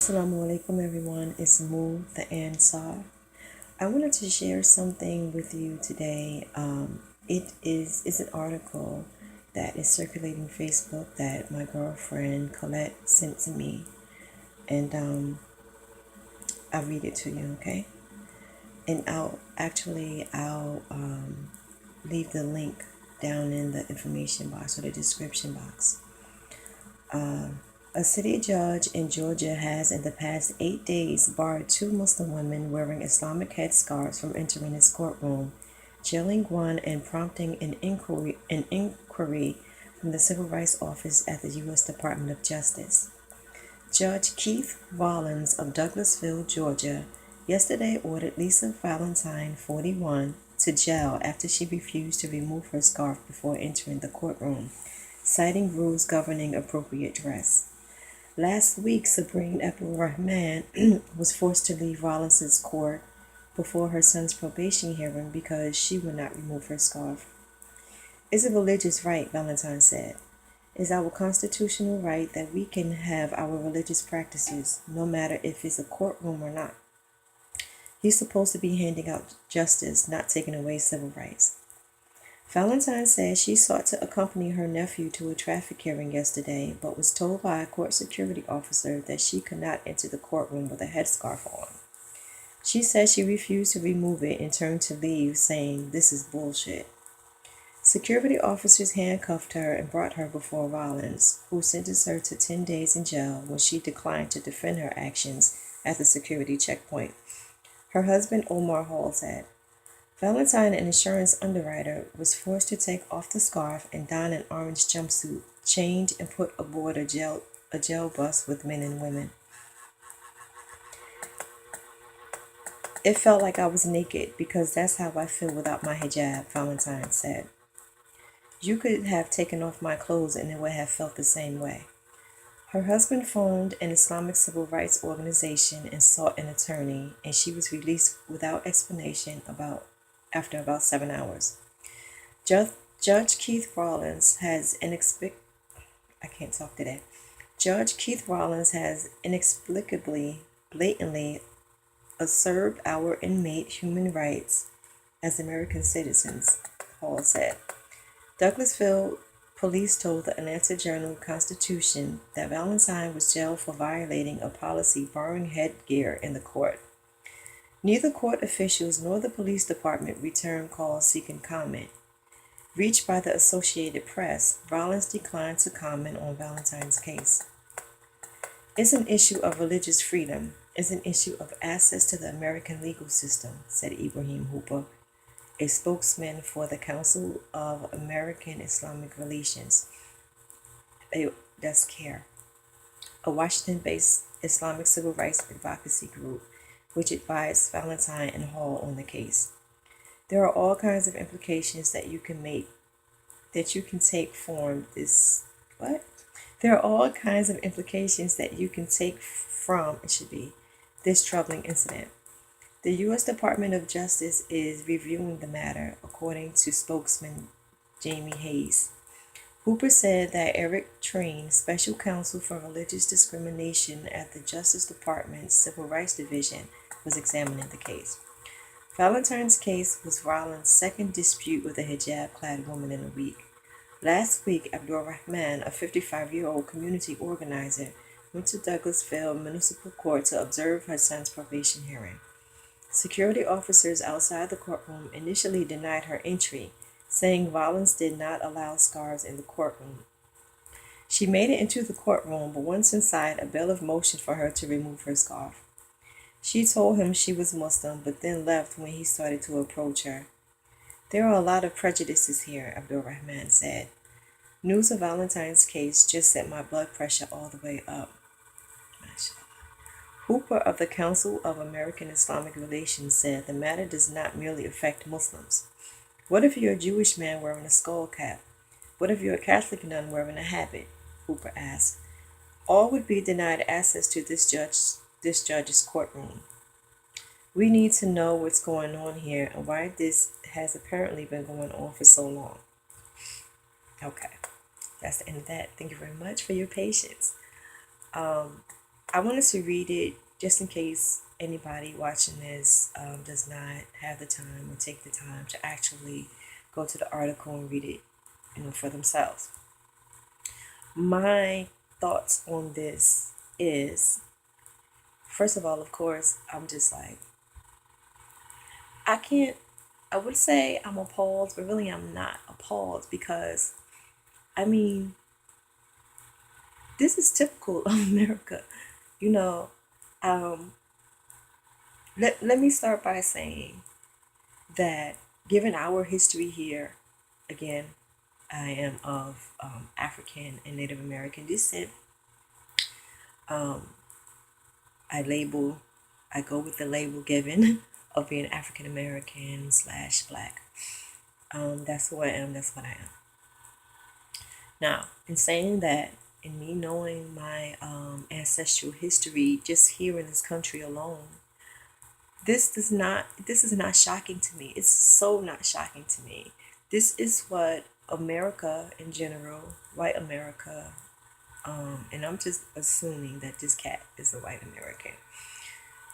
Assalamu alaikum everyone, it's Mu the Ansar. I wanted to share something with you today. It's an article that is circulating Facebook that my girlfriend Colette sent to me, and I'll read it to you, okay? And I'll leave the link down in the information box or the description box. A city judge in Georgia has, in the past 8 days, barred two Muslim women wearing Islamic headscarves from entering his courtroom, jailing one and prompting an inquiry from the Civil Rights Office at the U.S. Department of Justice. Judge Keith Rollins of Douglasville, Georgia, yesterday ordered Lisa Valentine, 41, to jail after she refused to remove her scarf before entering the courtroom, citing rules governing appropriate dress. Last week, Sabrine Abdul-Rahman was forced to leave Rollins's court before her son's probation hearing because she would not remove her scarf. It's a religious right, Valentine said. It's our constitutional right that we can have our religious practices, no matter if it's a courtroom or not. He's supposed to be handing out justice, not taking away civil rights. Valentine says she sought to accompany her nephew to a traffic hearing yesterday, but was told by a court security officer that she could not enter the courtroom with a headscarf on. She said she refused to remove it and turned to leave, saying, "This is bullshit." Security officers handcuffed her and brought her before Rollins, who sentenced her to 10 days in jail when she declined to defend her actions at the security checkpoint. Her husband, Omar Hall, said, Valentine, an insurance underwriter, was forced to take off the scarf and don an orange jumpsuit, change, and put aboard a jail bus with men and women. It felt like I was naked because that's how I feel without my hijab, Valentine said. You could have taken off my clothes and it would have felt the same way. Her husband phoned an Islamic civil rights organization and sought an attorney, and she was released without explanation after about 7 hours. Judge Keith Rollins has I can't talk today. Judge Keith Rollins has inexplicably, blatantly usurped our inmate human rights as American citizens, Hall said. Douglasville police told the Atlanta Journal-Constitution that Valentine was jailed for violating a policy barring headgear in the court. Neither court officials nor the police department returned calls seeking comment. Reached by the Associated Press, Rollins declined to comment on Valentine's case. It's an issue of religious freedom. It's an issue of access to the American legal system, said Ibrahim Hooper, a spokesman for the Council of American Islamic Relations, that's CARE, a Washington-based Islamic civil rights advocacy group, which advised Valentine and Hall on the case. There are all kinds of implications that you can take from this. What? There are all kinds of implications that you can take from, this troubling incident. The U.S. Department of Justice is reviewing the matter, according to spokesman Jamie Hayes. Hooper said that Eric Train, special counsel for religious discrimination at the Justice Department's Civil Rights Division, was examining the case. Valentine's case was Rollins' second dispute with a hijab-clad woman in a week. Last week, Abdul-Rahman, a 55-year-old community organizer, went to Douglasville Municipal Court to observe her son's probation hearing. Security officers outside the courtroom initially denied her entry, saying Rollins did not allow scarves in the courtroom. She made it into the courtroom, but once inside, a bailiff motioned for her to remove her scarf. She told him she was Muslim, but then left when he started to approach her. There are a lot of prejudices here, Abdul-Rahman said. News of Valentine's case just sent my blood pressure all the way up. Hooper of the Council of American Islamic Relations said the matter does not merely affect Muslims. What if you're a Jewish man wearing a skull cap? What if you're a Catholic nun wearing a habit? Hooper asked. All would be denied access to this judge's courtroom. We need to know what's going on here and why this has apparently been going on for so long. Okay, that's the end of that. Thank you very much for your patience. I wanted to read it just in case anybody watching this does not have the time or take the time to actually go to the article and read it, for themselves. My thoughts on this is, first of all, of course, I'm just like, I can't, I would say I'm appalled, but really I'm not appalled because, I mean, this is typical of America. You know, um, let me start by saying that given our history here, again, I am of African and Native American descent. Um, I go with the label given of being African American slash black. That's who I am, that's what I am. Now, in saying that, and me knowing my ancestral history just here in this country alone, this is not shocking to me. It's so not shocking to me. This is what America in general, white America, and I'm just assuming that this cat is a white American.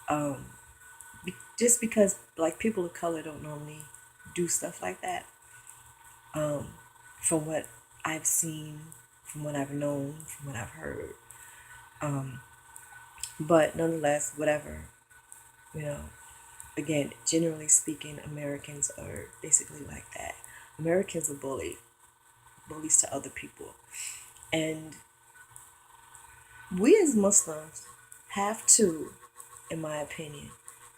Um, just because like people of color don't normally do stuff like that. Um, from what I've seen, from what I've known, from what I've heard. Um, but nonetheless, whatever, you know, again, generally speaking, Americans are basically like that. Americans are bullies to other people. And we as Muslims have to, in my opinion,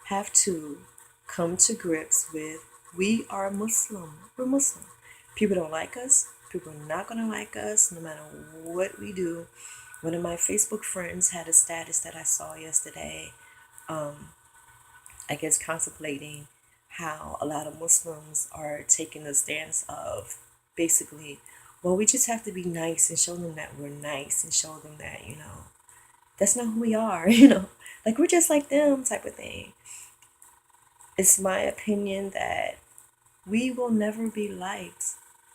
have to come to grips with we are Muslim. We're Muslim. People don't like us. People are not going to like us no matter what we do. One of my Facebook friends had a status that I saw yesterday, I guess contemplating how a lot of Muslims are taking the stance of basically, well, we just have to be nice and show them that we're nice and show them that, that's not who we are, like we're just like them type of thing. It's my opinion that we will never be liked.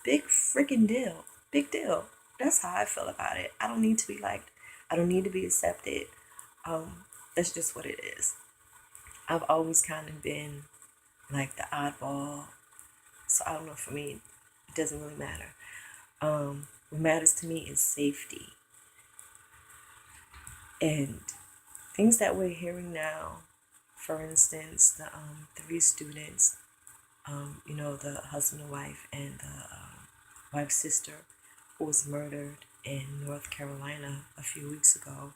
Big freaking deal. Big deal. That's how I feel about it. I don't need to be liked. I don't need to be accepted. That's just what it is. I've always kind of been like the oddball. So I don't know, for me, it doesn't really matter. What matters to me is safety. And things that we're hearing now, for instance, the three students, the husband and wife and the wife's sister who was murdered in North Carolina a few weeks ago,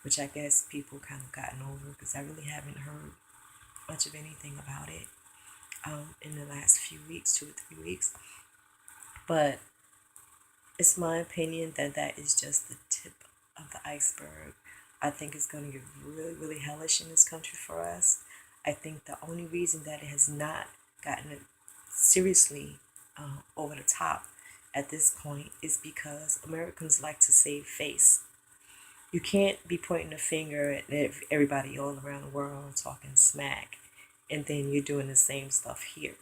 which I guess people kind of gotten over because I really haven't heard much of anything about it in the last few weeks, 2 or 3 weeks. But it's my opinion that that is just the tip of the iceberg. I think it's going to get really, really hellish in this country for us. I think the only reason that it has not gotten it seriously over the top at this point is because Americans like to save face. You can't be pointing a finger at everybody all around the world talking smack, and then you're doing the same stuff here.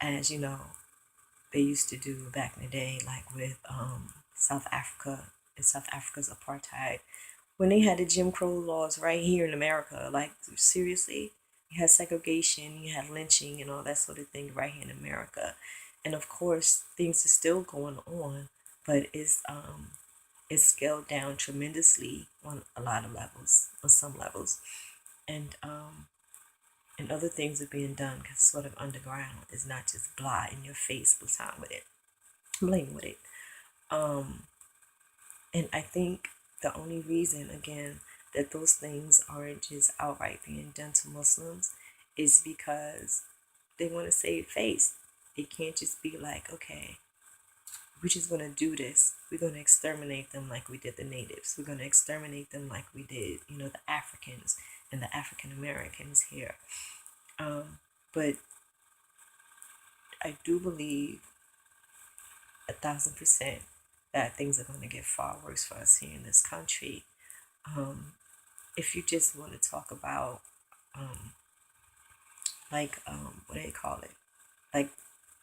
As they used to do back in the day, like with South Africa and South Africa's apartheid, when they had the Jim Crow laws right here in America. Like, seriously, you had segregation, you had lynching, and all that sort of thing right here in America. And of course, things are still going on, but it's scaled down tremendously on a lot of levels, on some levels, and other things are being done sort of underground. It's not just blah in your face, blatant with it, bling with it. And I think the only reason, again, that those things aren't just outright being done to Muslims is because they want to save face. It can't just be like, okay, we're just going to do this. We're going to exterminate them like we did the natives. We're going to exterminate them like we did, the Africans and the African Americans here. But I do believe 1,000% that things are going to get far worse for us here in this country. If you just want to talk about, what do they call it? Like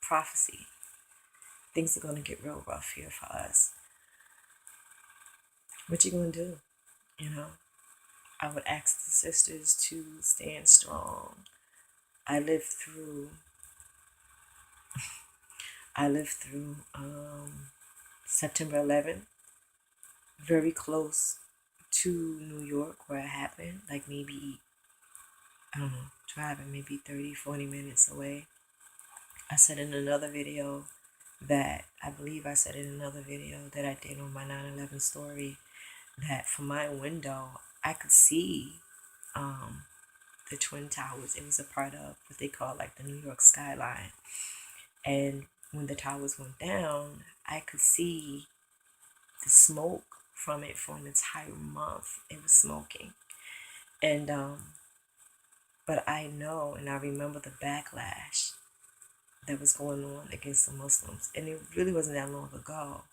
prophecy. Things are going to get real rough here for us. What you going to do? You know, I would ask the sisters to stand strong. I lived through I lived through September 11th, very close to New York where it happened, like maybe, I don't know, driving maybe 30, 40 minutes away. I said in another video I believe I said in another video that I did on my 9/11 story, that from my window, I could see the Twin Towers. It was a part of what they call like the New York skyline. And when the towers went down, I could see the smoke from it for an entire month. It was smoking. And but I know and I remember the backlash that was going on against the Muslims. And it really wasn't that long ago.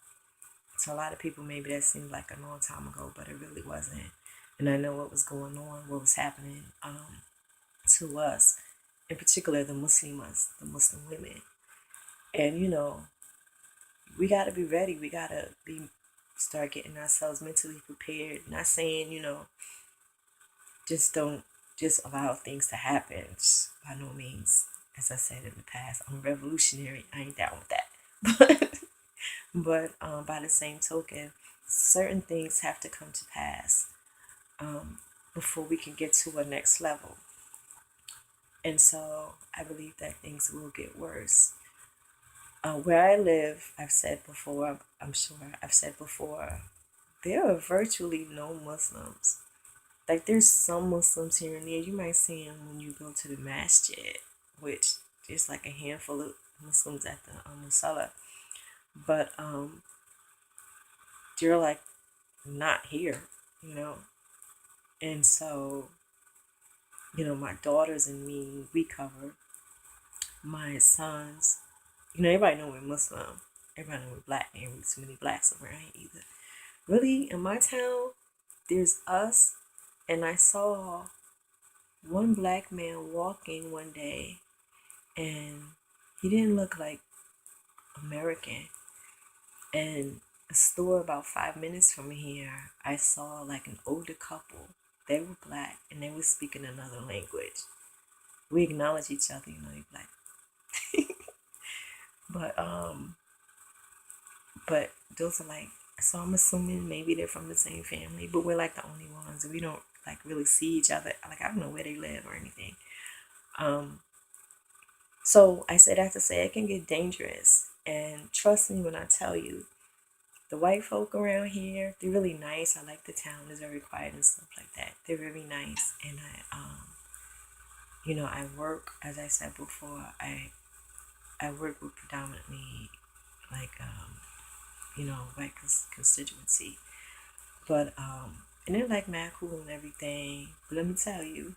So a lot of people, maybe that seemed like a long time ago, but it really wasn't. And I know what was going on, what was happening to us, in particular the Muslimas, the Muslim women. And we got to be ready. We got to start getting ourselves mentally prepared. Not saying, just don't just allow things to happen. By no means. As I said in the past, I'm a revolutionary. I ain't down with that. But by the same token, certain things have to come to pass before we can get to a next level. And so I believe that things will get worse. Where I live, I've said before, I'm sure I've said before, there are virtually no Muslims. Like there's some Muslims here and there. You might see them when you go to the masjid, which there's like a handful of Muslims at the musalla. But they're like not here, And so, my daughters and me, we cover. My sons, everybody know we're Muslim. Everybody know we're black. Ain't really too many blacks around either. Really, in my town, there's us, and I saw one black man walking one day, and he didn't look like American. And a store about 5 minutes from here, I saw like an older couple. They were black, and they were speaking another language. We acknowledge each other, you're black. But those are like, so I'm assuming maybe they're from the same family, but we're like the only ones. We don't like really see each other. Like I don't know where they live or anything. So I said that to say it can get dangerous. And trust me when I tell you, the white folk around here, they're really nice. I like the town. It's very quiet and stuff like that. They're very nice. And I work, as I said before, I work with predominantly like, white constituency. But, and they're like mad cool and everything. But let me tell you,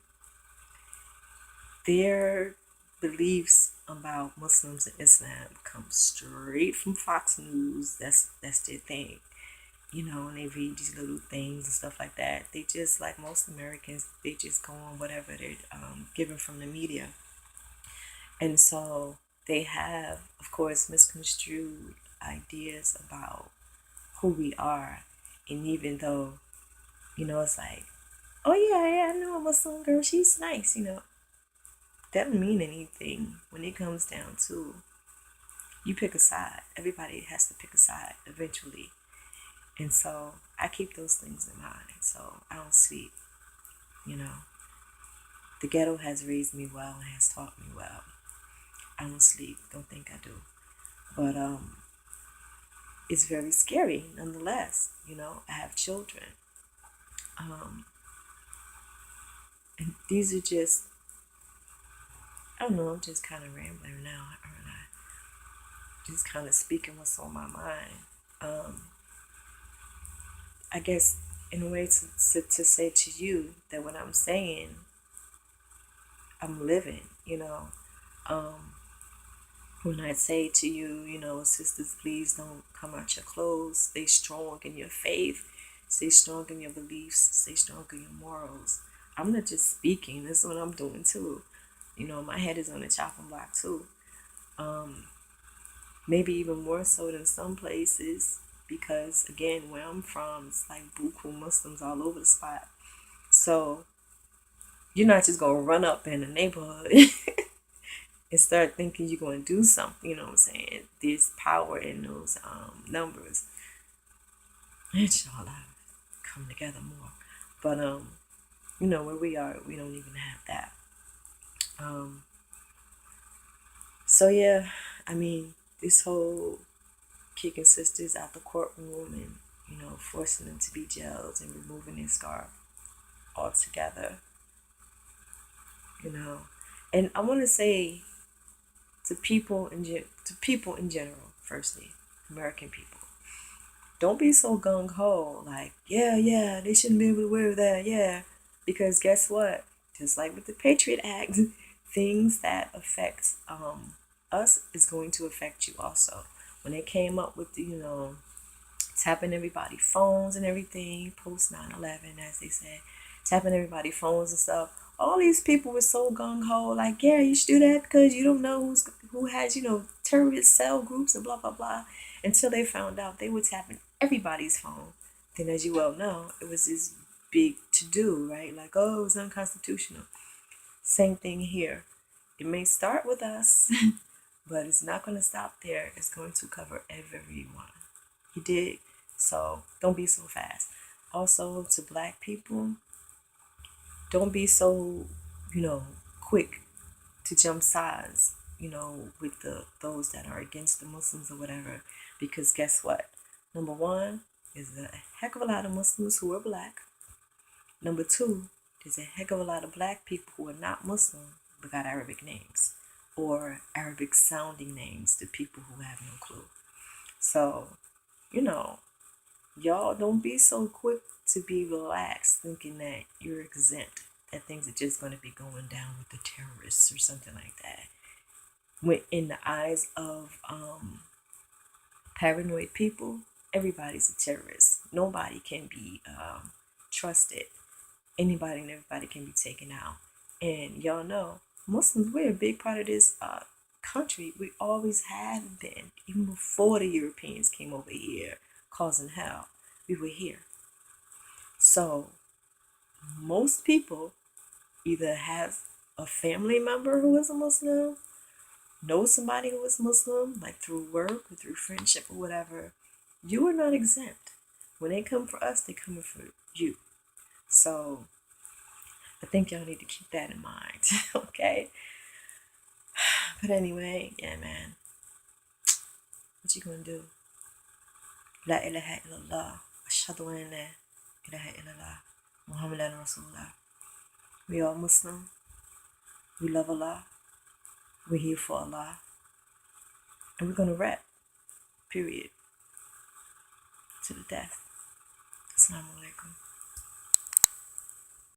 their beliefs about Muslims and Islam come straight from Fox News. That's their thing. And they read these little things and stuff like that. They just, like most Americans, they just go on whatever they're given from the media. And so they have, of course, misconstrued ideas about who we are. And even though, it's like, oh yeah, I know a Muslim girl, she's nice, that doesn't mean anything when it comes down to you pick a side. Everybody has to pick a side eventually. And so I keep those things in mind. So I don't sleep. The ghetto has raised me well and has taught me well. I don't sleep. Don't think I do. But it's very scary nonetheless. I have children. And these are just, I don't know, I'm just kind of rambling now, aren't I? Just kind of speaking what's on my mind. I guess in a way to say to you that what I'm saying, I'm living, When I say to you, sisters, please don't come out your clothes. Stay strong in your faith. Stay strong in your beliefs. Stay strong in your morals. I'm not just speaking. This is what I'm doing too. My head is on the chopping block too. Maybe even more so than some places. because again, where I'm from, it's like buku Muslims all over the spot. So you're not just gonna run up in the neighborhood and start thinking you're gonna do something. You know what I'm saying? There's power in those numbers. Inshallah, come together more. But where we are, we don't even have that. So yeah, I mean, this whole kicking sisters out the courtroom and forcing them to be jailed and removing their scarf altogether. And I want to say to people in general, firstly, American people, don't be so gung ho. Like, yeah, they shouldn't be able to wear that. Yeah, because guess what? Just like with the Patriot Act, things that affect us is going to affect you also. When they came up with tapping everybody's phones and everything, post 9/11, as they say, tapping everybody's phones and stuff. All these people were so gung ho, like, yeah, you should do that because you don't know who has terrorist cell groups and blah blah blah. Until they found out they were tapping everybody's phone. Then, as you well know, it was this big to do, right? Like, oh, it was unconstitutional. Same thing here. It may start with us, but it's not going to stop there. It's going to cover everyone. You dig? So don't be so fast. Also, to black people, don't be so, quick to jump sides, with those that are against the Muslims or whatever. Because guess what? Number one, there's a heck of a lot of Muslims who are black. Number two, there's a heck of a lot of black people who are not Muslim but got Arabic names or Arabic sounding names to people who have no clue. So, y'all don't be so quick to be relaxed thinking that you're exempt, that things are just going to be going down with the terrorists or something like that. When in the eyes of paranoid people, everybody's a terrorist. Nobody can be trusted. Anybody and everybody can be taken out. And y'all know, Muslims, we're a big part of this country. We always have been. Even before the Europeans came over here causing hell, we were here. So most people either have a family member who is a Muslim, know somebody who is Muslim, like through work or through friendship or whatever. You are not exempt. When they come for us, they come for you. So I think y'all need to keep that in mind, okay? But anyway, yeah, man. What you gonna do? La ilaha illallah. Ashhadu an la ilaha illallah. Muhammadan Rasulullah. We are Muslim. We love Allah. We're here for Allah. And we're gonna rap. Period. To the death. Assalamu alaikum.